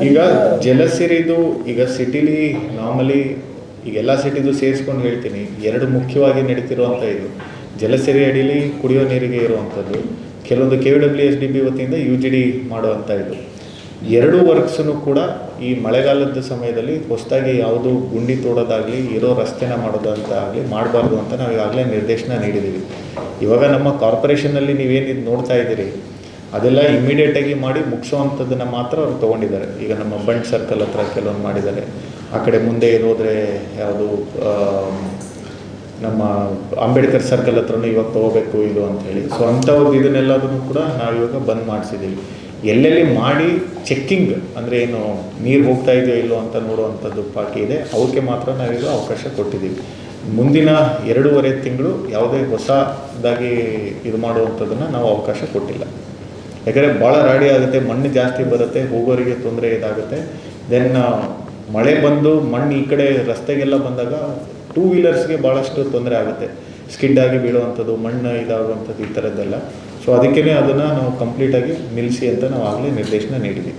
ಈಗ ಜಲಸಿರಿದು ಈಗ ಸಿಟಿಲಿ ನಾರ್ಮಲಿ ಈಗೆಲ್ಲ ಸಿಟಿದು ಸೇರಿಸ್ಕೊಂಡು ಹೇಳ್ತೀನಿ, ಎರಡು ಮುಖ್ಯವಾಗಿ ನಡೀತಿರುವಂಥ ಇದು ಜಲಸಿರಿ ಅಡಿಲಿ ಕುಡಿಯೋ ನೀರಿಗೆ ಇರುವಂಥದ್ದು, ಕೆಲವೊಂದು KWSDB ವತಿಯಿಂದ UGD ಮಾಡುವಂಥ ಇದು ಎರಡೂ ವರ್ಕ್ಸನ್ನು ಕೂಡ ಈ ಮಳೆಗಾಲದ ಸಮಯದಲ್ಲಿ ಹೊಸದಾಗಿ ಯಾವುದು ಗುಂಡಿ ತೋಡೋದಾಗಲಿ ಇರೋ ರಸ್ತೆನ ಮಾಡೋದಂತ ಆಗಲಿ ಮಾಡಬಾರ್ದು ಅಂತ ನಾವು ಈಗಾಗಲೇ ನಿರ್ದೇಶನ ನೀಡಿದ್ದೀವಿ. ಇವಾಗ ನಮ್ಮ ಕಾರ್ಪೊರೇಷನಲ್ಲಿ ನೀವೇನು ಇದು ನೋಡ್ತಾ ಇದ್ದೀರಿ ಅದೆಲ್ಲ ಇಮಿಡಿಯೇಟಾಗಿ ಮಾಡಿ ಮುಗಿಸೋವಂಥದ್ದನ್ನು ಮಾತ್ರ ಅವ್ರು ತೊಗೊಂಡಿದ್ದಾರೆ. ಈಗ ನಮ್ಮ ಬಂಡ್ ಸರ್ಕಲ್ ಹತ್ರ ಕೆಲವೊಂದು ಮಾಡಿದ್ದಾರೆ, ಆ ಕಡೆ ಮುಂದೆ ಇರೋದ್ರೆ ಯಾವುದು ನಮ್ಮ ಅಂಬೇಡ್ಕರ್ ಸರ್ಕಲ್ ಹತ್ರನೂ ಇವಾಗ ತೊಗೋಬೇಕು ಇದು ಅಂಥೇಳಿ. ಸೊ ಅಂಥವ್ರದ್ದು ಇದನ್ನೆಲ್ಲದನ್ನು ಕೂಡ ನಾವಿವಾಗ ಬಂದ್ ಮಾಡಿಸಿದ್ದೀವಿ. ಎಲ್ಲೆಲ್ಲಿ ಮಾಡಿ ಚೆಕ್ಕಿಂಗ್ ಅಂದರೆ ಏನು ನೀರು ಹೋಗ್ತಾ ಇದೆಯೋ ಇಲ್ಲೋ ಅಂತ ನೋಡುವಂಥದ್ದು ಬಾಕಿ ಇದೆ, ಅವಕ್ಕೆ ಮಾತ್ರ ನಾವೀಗ ಅವಕಾಶ ಕೊಟ್ಟಿದ್ದೀವಿ. ಮುಂದಿನ 2.5 ತಿಂಗಳು ಯಾವುದೇ ಹೊಸದಾಗಿ ಇದು ಮಾಡುವಂಥದ್ದನ್ನು ನಾವು ಅವಕಾಶ ಕೊಟ್ಟಿಲ್ಲ. ಯಾಕಂದರೆ ಭಾಳ ರಾಡಿ ಆಗುತ್ತೆ, ಮಣ್ಣು ಜಾಸ್ತಿ ಬರುತ್ತೆ, ಹೋಗೋರಿಗೆ ತೊಂದರೆ ಇದಾಗುತ್ತೆ. ದೆನ್ ಮಳೆ ಬಂದು ಮಣ್ಣು ಈ ಕಡೆ ರಸ್ತೆಗೆಲ್ಲ ಬಂದಾಗ 2 ವೀಲರ್ಸ್ಗೆ ಭಾಳಷ್ಟು ತೊಂದರೆ ಆಗುತ್ತೆ, ಸ್ಕಿಡ್ ಆಗಿ ಬೀಳುವಂಥದ್ದು, ಮಣ್ಣು ಇದಾಗುವಂಥದ್ದು ಈ ಥರದ್ದೆಲ್ಲ. ಸೊ ಅದಕ್ಕೇ ಅದನ್ನು ನಾವು ಕಂಪ್ಲೀಟಾಗಿ ನಿಲ್ಲಿಸಿ ಅಂತ ನಾವು ಆಗಲೇ ನಿರ್ದೇಶನ ನೀಡಿದ್ದೀವಿ.